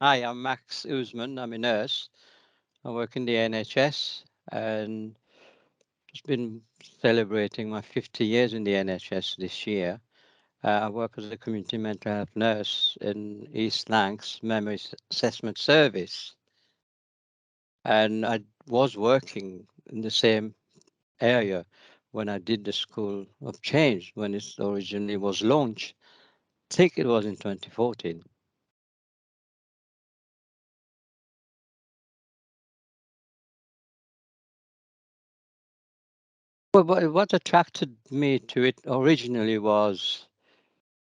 Hi, I'm Max Oosman. I'm a nurse. I work in the NHS and just been celebrating my 50 years in the NHS this year. I work as a community mental health nurse in East Lancs Memory Assessment Service. And I was working in the same area when I did the School of Change, when it originally was launched. I think it was in 2014. Well, what attracted me to it originally was,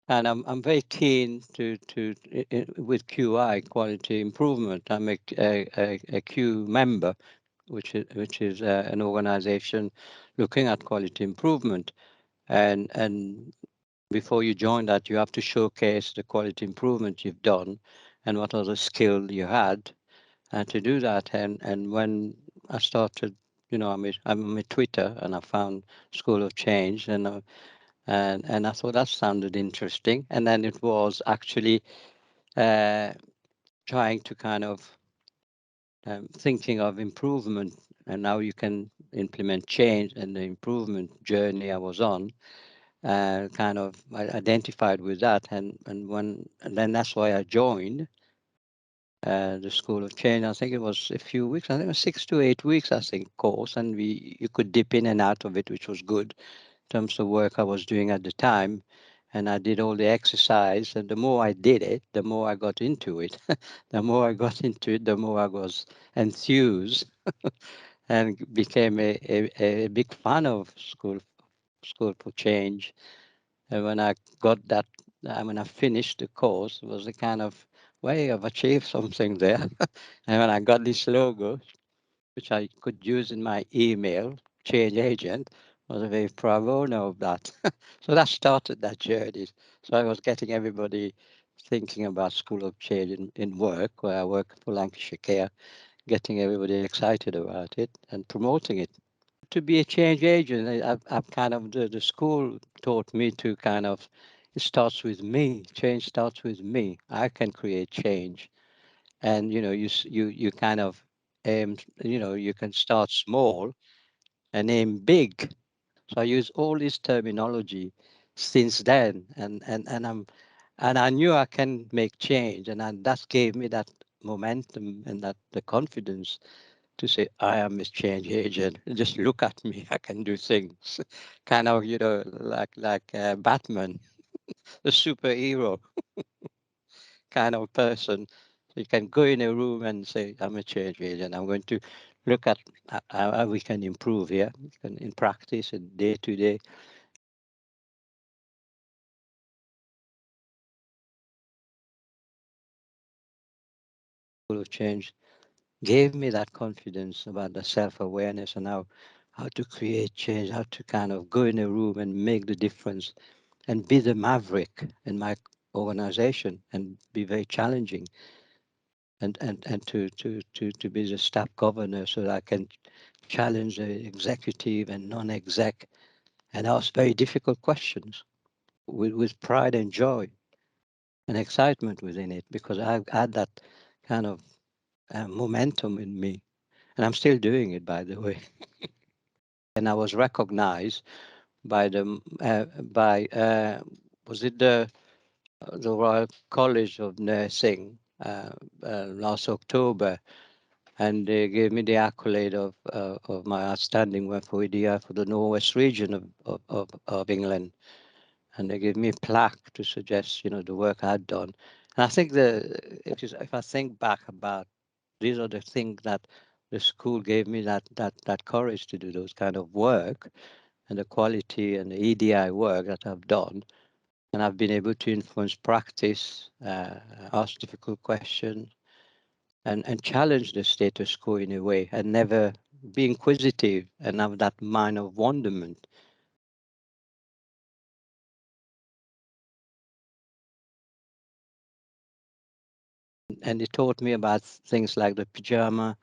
and I'm very keen with QI, quality improvement. I'm a Q member, which is an organization looking at quality improvement. And before you join that, you have to showcase the quality improvement you've done and what other skill you had, and to do that. And when I started, I'm on Twitter, and I found School of Change, and I thought that sounded interesting. And then it was actually uh, trying to kind of thinking of improvement, and now you can implement change. And the improvement journey I was on, kind of I identified with that, and then that's why I joined the School of Change. I think it was a few weeks. I think it was 6 to 8 weeks. I think course, and we you could dip in and out of it, which was good terms of work I was doing at the time. And I did all the exercise. And the more I did it, the more I got into it. The more I got into it, the more I was enthused and became a big fan of School for Change. And when I got that, when I finished the course, it was a kind of way of achieved something there. And when I got this logo, which I could use in my email, change agent, was a very proud owner of that. So that started that journey. So I was getting everybody thinking about School of Change in work, where I work for Lancashire Care, getting everybody excited about it and promoting it. To be a change agent, I've kind of, the school taught me to kind of, it starts with me. Change starts with me. I can create change. And you kind of aim, you can start small and aim big. So I use all this terminology since then, and I knew I can make change, and that gave me that momentum and that the confidence to say I am a change agent. Just look at me, I can do things, kind of, like Batman, the superhero kind of person. So you can go in a room and say, I'm a change agent. I'm going to look at how we can improve here in practice and day to day. Full of change gave me that confidence about the self-awareness and how to create change, how to kind of go in a room and make the difference and be the maverick in my organization and be very challenging, and to be the staff governor so that I can challenge the executive and non-exec and ask very difficult questions with pride and joy and excitement within it, because I've had that kind of momentum in me, and I'm still doing it, by the way. And I was recognized by was it the Royal College of Nursing last October, and they gave me the accolade of my outstanding work for EDI for the Northwest region of England. And they gave me a plaque to suggest, the work I'd done. And I think if I think back about, these are the things that the school gave me, that courage to do those kind of work, and the quality and the EDI work that I've done. And I've been able to influence practice, ask difficult questions, and challenge the status quo in a way, and never be inquisitive and have that mind of wonderment. And it taught me about things like the pajama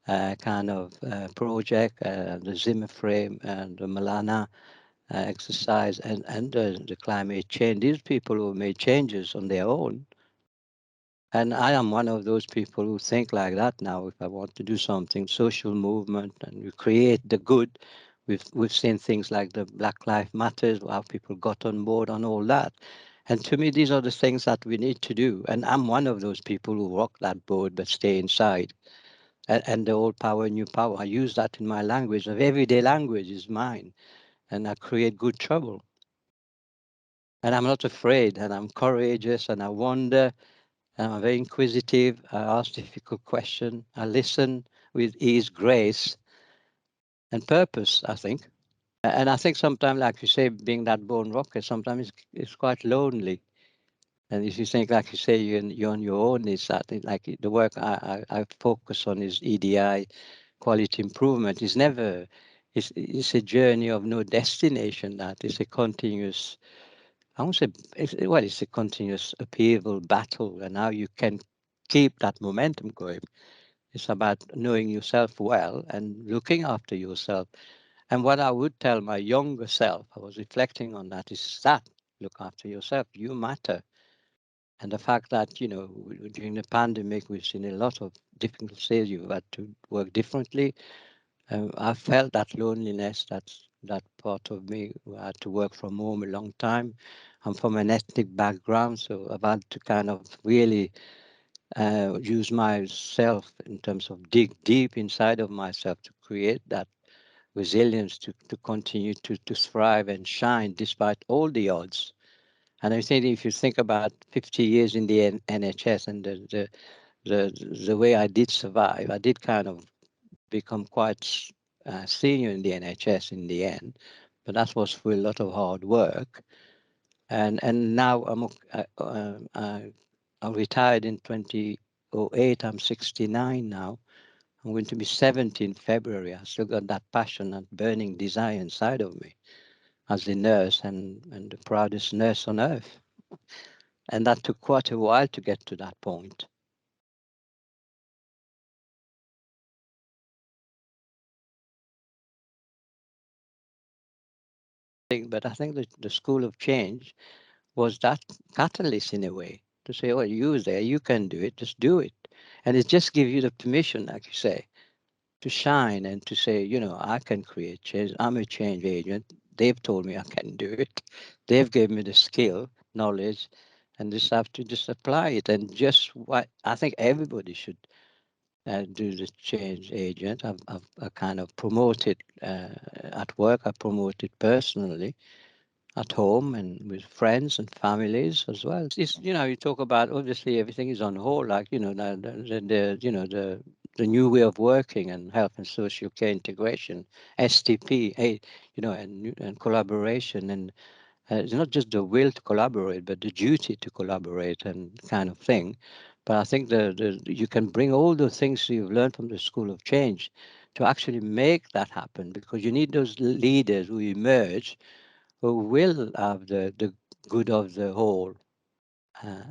kind of project, the Zimmer frame, and the Malana exercise, and the climate change. These people who made changes on their own, And I am one of those people who think like that now. If I want to do something, social movement, and we create the good, we've seen things like the Black Lives Matters, how people got on board on all that. And to me, these are the things that we need to do. And I'm one of those people who rock that boat but stay inside. And the old power, new power. I use that in my language. Of everyday language is mine, and I create good trouble. And I'm not afraid, and I'm courageous, and I wonder. I'm very inquisitive. I ask difficult questions. I listen with ease, grace, and purpose, I think. And I think sometimes, like you say, being that born rocker, sometimes it's quite lonely. And if you think, like you say, you're on your own, it's that like the work I focus on is EDI, quality improvement. It's never, it's a journey of no destination. That is a continuous, I won't say, it's a continuous upheaval battle, and how you can keep that momentum going. It's about knowing yourself well and looking after yourself. And what I would tell my younger self, I was reflecting on that, is that look after yourself. You matter. And the fact that, during the pandemic, we've seen a lot of difficult stages. You've had to work differently. I felt that loneliness, that part of me who had to work from home a long time. I'm from an ethnic background, so I've had to kind of really use myself in terms of dig deep inside of myself to create that resilience to continue to thrive and shine despite all the odds. And I think if you think about 50 years in the NHS and the way I did survive, I did kind of become quite senior in the NHS in the end, but that was through a lot of hard work. And now I retired in 2008. I'm 69 now. I'm going to be 70 in February. I still got that passion and burning desire inside of me as a nurse and the proudest nurse on earth. And that took quite a while to get to that point. But I think that the School of Change was that catalyst in a way to say, well, you there, you can do it, just do it. And it just gives you the permission, like you say, to shine and to say, I can create change. I'm a change agent. They've told me I can do it. They've given me the skill, knowledge, and just have to just apply it. And just what I think everybody should do the change agent. I kind of promoted at work. I promoted personally at home and with friends and families as well. It's you talk about obviously everything is on hold, like the new way of working and health and social care integration, STP, and collaboration and it's not just the will to collaborate, but the duty to collaborate and kind of thing. But I think you can bring all the things you've learned from the School of Change to actually make that happen because you need those leaders who emerge who will have the good of the whole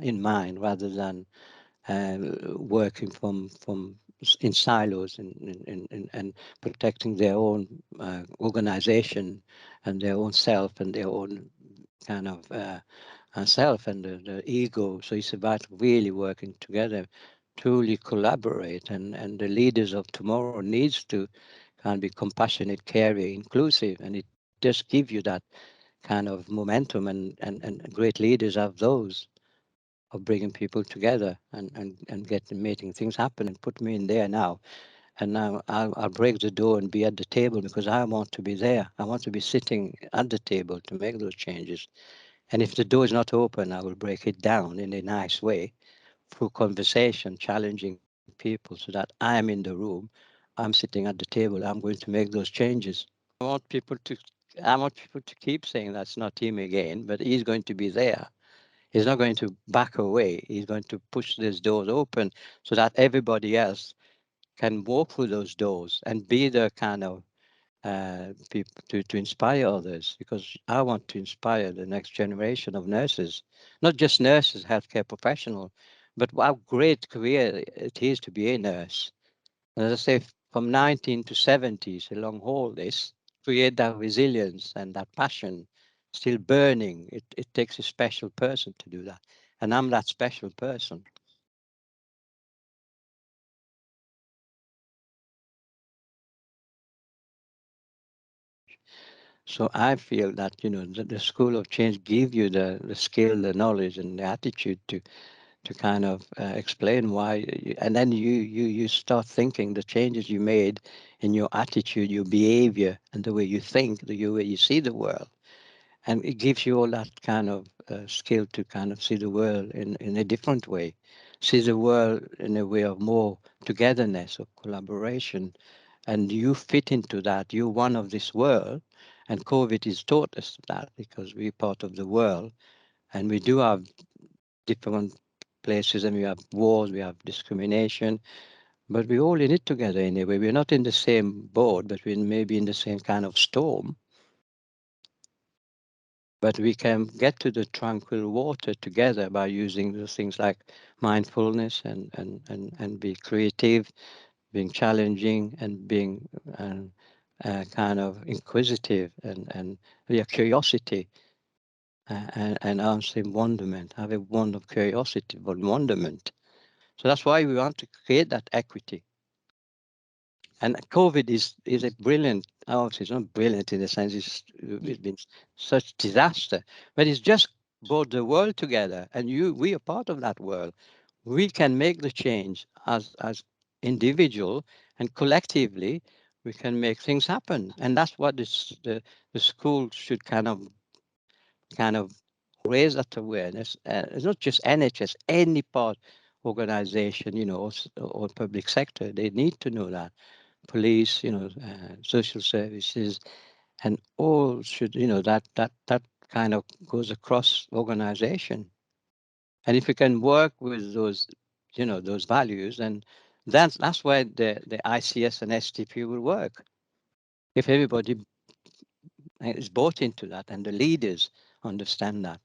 in mind rather than working in silos and protecting their own organization and their own self and their own kind of self and the ego. So it's about really working together, truly collaborate, and the leaders of tomorrow needs to kind of be compassionate, caring, inclusive, and it just gives you that kind of momentum and great leaders have those of bringing people together and getting making things happen and put me in there now. And now I'll break the door and be at the table because I want to be there. I want to be sitting at the table to make those changes. And if the door is not open, I will break it down in a nice way through conversation, challenging people so that I am in the room, I'm sitting at the table, I'm going to make those changes. I want people to I want people to keep saying that's not him again, but he's going to be there. He's not going to back away. He's going to push these doors open so that everybody else can walk through those doors and be the kind of people to inspire others because I want to inspire the next generation of nurses, not just nurses, healthcare professionals, but how great career it is to be a nurse. And as I say, from 19 to 70 is a long haul. This create that resilience and that passion still burning. It takes a special person to do that, and I'm that special person. So I feel that, the school of change give you the skill, the knowledge, and the attitude to kind of explain why, and then you start thinking the changes you made in your attitude, your behavior, and the way you think, the way you see the world, and it gives you all that kind of skill to kind of see the world in a different way, see the world in a way of more togetherness, of collaboration, and you fit into that. You're one of this world, and COVID has taught us that because we're part of the world, and we do have different places, and we have wars, we have discrimination, but we're all in it together anyway. We're not in the same boat, but we're maybe in the same kind of storm. But we can get to the tranquil water together by using those things like mindfulness and be creative, being challenging, and being kind of inquisitive and yeah, curiosity and answering wonderment, have a wand of curiosity, but wonderment. So that's why we want to create that equity. And COVID is a brilliant, it's not brilliant in the sense it's been such disaster, but it's just brought the world together, and we are part of that world. We can make the change as individual, and collectively we can make things happen. And that's what the school should kind of raise that awareness. It's not just NHS, any part organization, or public sector, they need to know that. Police, social services, and all should, that kind of goes across organization. And if we can work with those, those values, and that's where the ICS and STP will work. If everybody is bought into that and the leaders understand that.